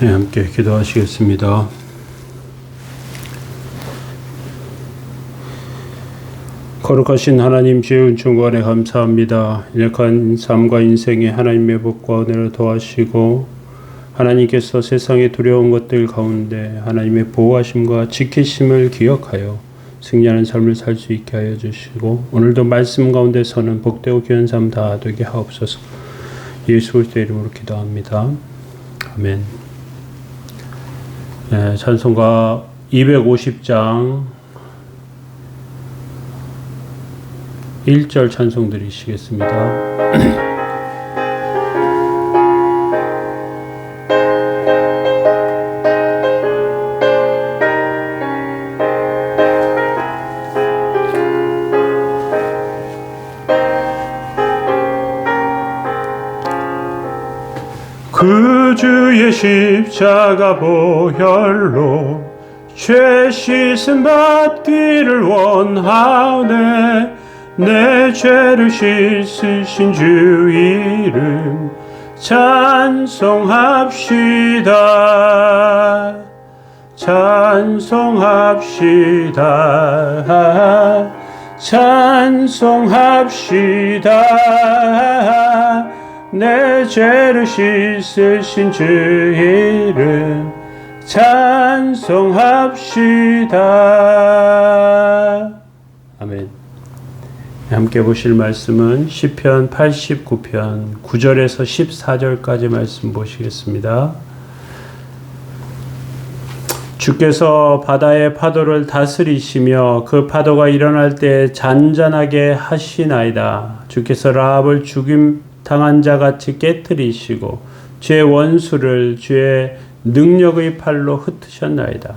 네, 함께 기도하시겠습니다. 거룩하신 하나님, 주의 은총과 은혜 감사합니다. 연약한 삶과 인생에 하나님의 복과 은혜를 더하시고 하나님께서 세상의 두려운 것들 가운데 하나님의 보호하심과 지키심을 기억하여 승리하는 삶을 살 수 있게 하여 주시고, 오늘도 말씀 가운데서는 복되고 귀한 삶 다 되게 하옵소서. 예수 그리스도의 이름으로 기도합니다. 아멘. 네, 찬송가 250장 1절 찬송 드리시겠습니다. 그 주의 십자가 보혈로 죄 씻음 받기를 원하네. 내 죄를 씻으신 주 이름 찬송합시다. 찬송합시다. 찬송합시다. 내 죄를 씻으신 주 이름 찬송합시다. 아멘. 함께 보실 말씀은 시편 89편 9절에서 14절까지 말씀 보시겠습니다. 주께서 바다의 파도를 다스리시며 그 파도가 일어날 때 잔잔하게 하시나이다. 주께서 라합을 죽임 당한 자같이 깨뜨리시고 주의 원수를 주의 능력의 팔로 흩으셨나이다.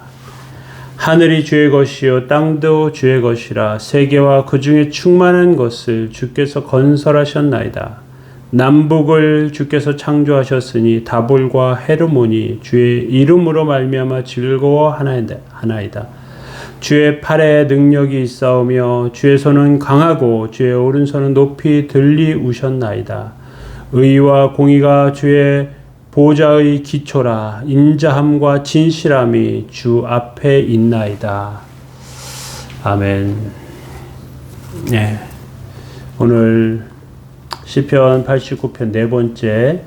하늘이 주의 것이요 땅도 주의 것이라. 세계와 그 중에 충만한 것을 주께서 건설하셨나이다. 남북을 주께서 창조하셨으니 다볼과 헤르몬이 주의 이름으로 말미암아 즐거워하나이다. 주의 팔에 능력이 있사오며 주의 손은 강하고 주의 오른손은 높이 들리우셨나이다. 의와 공의가 주의 보좌의 기초라. 인자함과 진실함이 주 앞에 있나이다. 아멘. 네, 오늘 시편 89편 네 번째,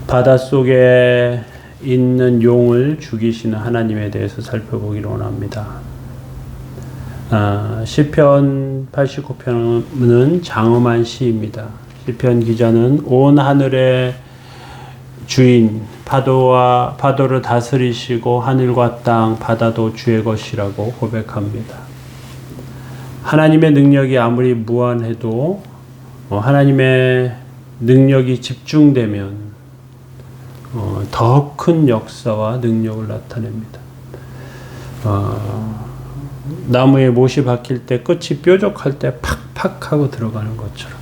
바닷속에 있는 용을 죽이시는 하나님에 대해서 살펴보기를 원합니다. 시편 89편은 장엄한 시입니다. 시편 기자는 온 하늘의 주인, 파도를 다스리시고 하늘과 땅, 바다도 주의 것이라고 고백합니다. 하나님의 능력이 아무리 무한해도 하나님의 능력이 집중되면 더 큰 역사와 능력을 나타냅니다. 나무에 못이 박힐 때 끝이 뾰족할 때 팍팍 하고 들어가는 것처럼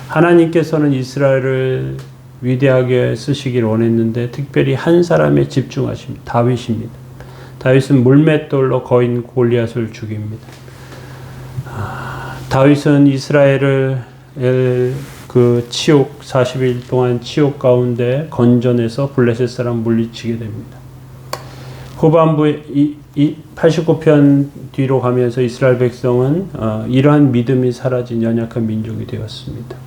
하나님께서는 이스라엘을 위대하게 쓰시기를 원했는데 특별히 한 사람에 집중하십니다. 다윗입니다. 다윗은 물맷돌로 거인 골리앗을 죽입니다. 다윗은 이스라엘을 그 치욕 40일 동안 치욕 가운데 건져내서 블레셋 사람 물리치게 됩니다. 후반부에 89편 뒤로 가면서 이스라엘 백성은 이러한 믿음이 사라진 연약한 민족이 되었습니다.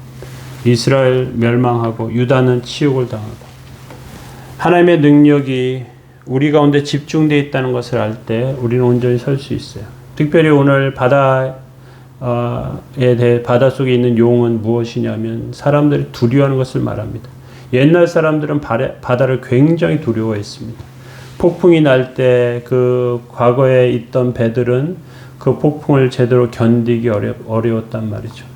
이스라엘 멸망하고 유다는 치욕을 당하고 하나님의 능력이 우리 가운데 집중되어 있다는 것을 알 때 우리는 온전히 설 수 있어요. 특별히 오늘 바다속에 있는 용은 무엇이냐면 사람들이 두려워하는 것을 말합니다. 옛날 사람들은 바다를 굉장히 두려워했습니다. 폭풍이 날 때 그 과거에 있던 배들은 그 폭풍을 제대로 견디기 어려웠단 말이죠.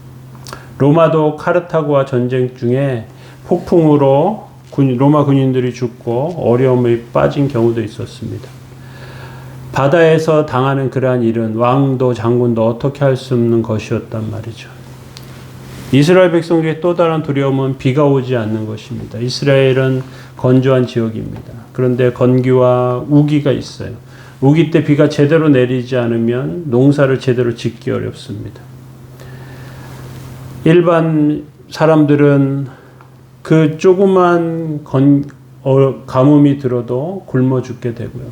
로마도 카르타고와 전쟁 중에 폭풍으로 로마 군인들이 죽고 어려움에 빠진 경우도 있었습니다. 바다에서 당하는 그러한 일은 왕도 장군도 어떻게 할 수 없는 것이었단 말이죠. 이스라엘 백성에게 또 다른 두려움은 비가 오지 않는 것입니다. 이스라엘은 건조한 지역입니다. 그런데 건기와 우기가 있어요. 우기 때 비가 제대로 내리지 않으면 농사를 제대로 짓기 어렵습니다. 일반 사람들은 그 조그만 가뭄이 들어도 굶어 죽게 되고요.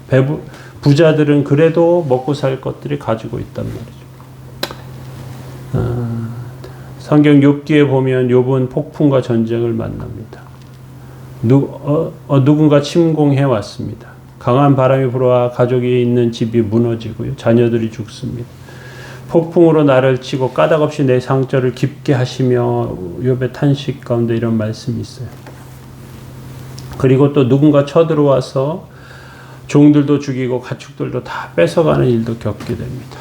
부자들은 그래도 먹고 살 것들이 가지고 있단 말이죠. 성경 욥기에 보면 욥은 폭풍과 전쟁을 만납니다. 누군가 침공해 왔습니다. 강한 바람이 불어와 가족이 있는 집이 무너지고요. 자녀들이 죽습니다. 폭풍으로 나를 치고 까닭없이 내 상처를 깊게 하시며 욥의 탄식 가운데 이런 말씀이 있어요. 그리고 또 누군가 쳐들어와서 종들도 죽이고 가축들도 다 뺏어가는 일도 겪게 됩니다.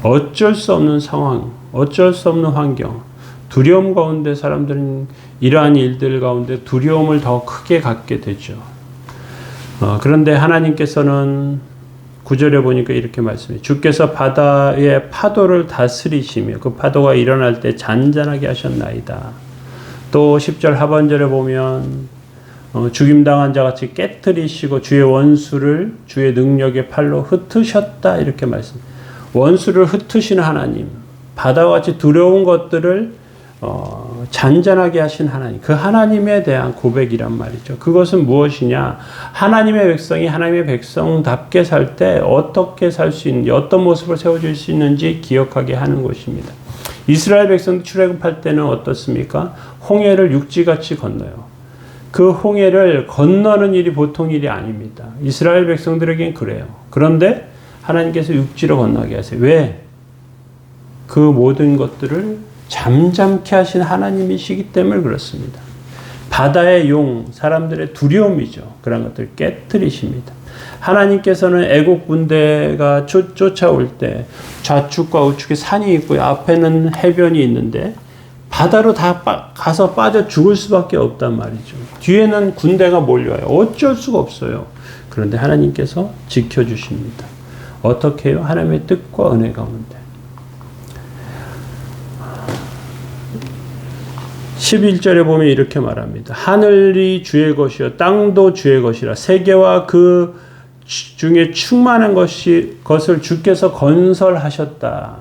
어쩔 수 없는 상황, 어쩔 수 없는 환경, 두려움 가운데 사람들은 이러한 일들 가운데 두려움을 더 크게 갖게 되죠. 그런데 하나님께서는 9절에 보니까 이렇게 말씀해요. 주께서 바다의 파도를 다스리시며 그 파도가 일어날 때 잔잔하게 하셨나이다. 또 10절 하반절에 보면 죽임당한 자같이 깨뜨리시고 주의 원수를 주의 능력의 팔로 흩으셨다 이렇게 말씀해요. 원수를 흩으시는 하나님, 바다와 같이 두려운 것들을 잔잔하게 하신 하나님, 그 하나님에 대한 고백이란 말이죠. 그것은 무엇이냐? 하나님의 백성이 하나님의 백성답게 살 때 어떻게 살 수 있는지, 어떤 모습을 세워줄 수 있는지 기억하게 하는 것입니다. 이스라엘 백성도 출애굽할 때는 어떻습니까? 홍해를 육지같이 건너요. 그 홍해를 건너는 일이 보통 일이 아닙니다. 이스라엘 백성들에겐 그래요. 그런데 하나님께서 육지로 건너게 하세요. 왜? 그 모든 것들을 잠잠케 하신 하나님이시기 때문에 그렇습니다. 바다의 용, 사람들의 두려움이죠. 그런 것들을 깨뜨리십니다. 하나님께서는 애국 군대가 쫓아올 때 좌측과 우측에 산이 있고 앞에는 해변이 있는데 바다로 다 가서 빠져 죽을 수밖에 없단 말이죠. 뒤에는 군대가 몰려와요. 어쩔 수가 없어요. 그런데 하나님께서 지켜주십니다. 어떻게 해요? 하나님의 뜻과 은혜 가운데. 11절에 보면 이렇게 말합니다. 하늘이 주의 것이요 땅도 주의 것이라 세계와 그 중에 충만한 것을 주께서 건설하셨다.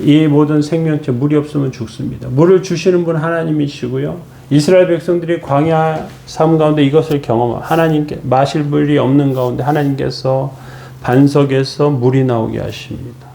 이 모든 생명체 물이 없으면 죽습니다. 물을 주시는 분 하나님이시고요. 이스라엘 백성들이 광야 삶 가운데 이것을 경험하고 하나님께 마실 물이 없는 가운데 하나님께서 반석에서 물이 나오게 하십니다.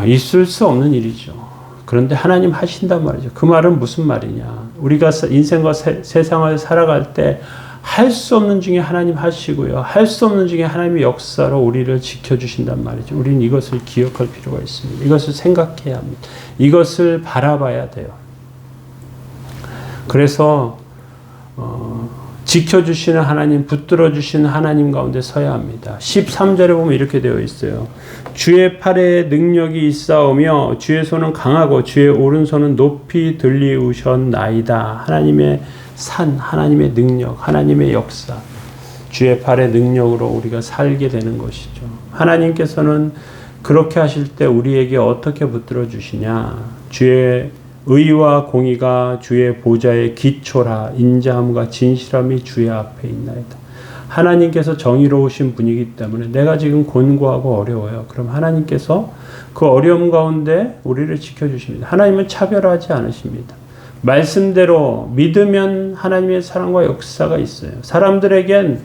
있을 수 없는 일이죠. 그런데 하나님 하신단 말이죠. 그 말은 무슨 말이냐. 우리가 인생과 세상을 살아갈 때 할 수 없는 중에 하나님 하시고요. 할 수 없는 중에 하나님의 역사로 우리를 지켜주신단 말이죠. 우리는 이것을 기억할 필요가 있습니다. 이것을 생각해야 합니다. 이것을 바라봐야 돼요. 그래서 지켜주시는 하나님, 붙들어주시는 하나님 가운데 서야 합니다. 13절에 보면 이렇게 되어 있어요. 주의 팔에 능력이 있사오며 주의 손은 강하고 주의 오른손은 높이 들리우셨나이다. 하나님의 산, 하나님의 능력, 하나님의 역사, 주의 팔의 능력으로 우리가 살게 되는 것이죠. 하나님께서는 그렇게 하실 때 우리에게 어떻게 붙들어 주시냐. 주의 의와 공의가 주의 보좌의 기초라. 인자함과 진실함이 주의 앞에 있나이다. 하나님께서 정의로우신 분이기 때문에 내가 지금 곤고하고 어려워요. 그럼 하나님께서 그 어려움 가운데 우리를 지켜주십니다. 하나님은 차별하지 않으십니다. 말씀대로 믿으면 하나님의 사랑과 역사가 있어요. 사람들에겐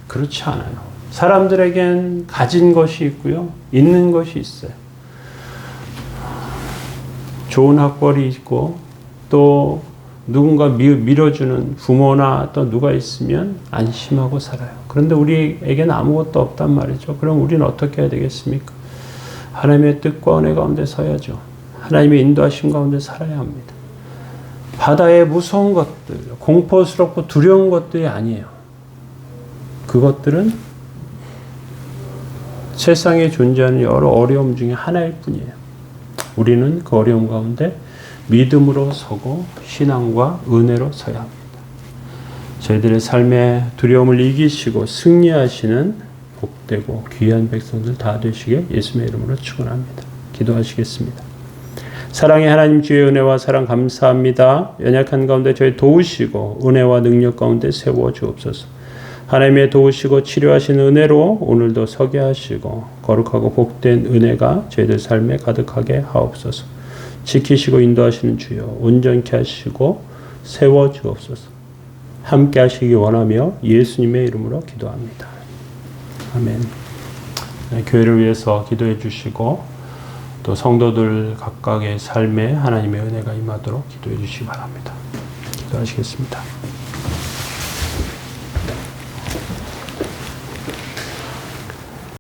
그렇지 않아요. 사람들에겐 가진 것이 있고요. 있는 것이 있어요. 좋은 학벌이 있고 또 누군가 밀어주는 부모나 또 누가 있으면 안심하고 살아요. 그런데 우리에게는 아무것도 없단 말이죠. 그럼 우리는 어떻게 해야 되겠습니까? 하나님의 뜻과 은혜 가운데 서야죠. 하나님의 인도하심 가운데 살아야 합니다. 바다의 무서운 것들, 공포스럽고 두려운 것들이 아니에요. 그것들은 세상에 존재하는 여러 어려움 중에 하나일 뿐이에요. 우리는 그 어려움 가운데 믿음으로 서고 신앙과 은혜로 서야 합니다. 저희들의 삶의 두려움을 이기시고 승리하시는 복되고 귀한 백성들 다 되시게 예수님의 이름으로 축원합니다. 기도하시겠습니다. 사랑의 하나님 주의 은혜와 사랑 감사합니다. 연약한 가운데 저희 도우시고 은혜와 능력 가운데 세워 주옵소서. 하나님의 도우시고 치료하시는 은혜로 오늘도 서게 하시고 거룩하고 복된 은혜가 저희들 삶에 가득하게 하옵소서. 지키시고 인도하시는 주여 온전케 하시고 세워 주옵소서. 함께 하시기 원하며 예수님의 이름으로 기도합니다. 아멘. 교회를 위해서 기도해 주시고 또 성도들 각각의 삶에 하나님의 은혜가 임하도록 기도해 주시기 바랍니다. 기도하시겠습니다.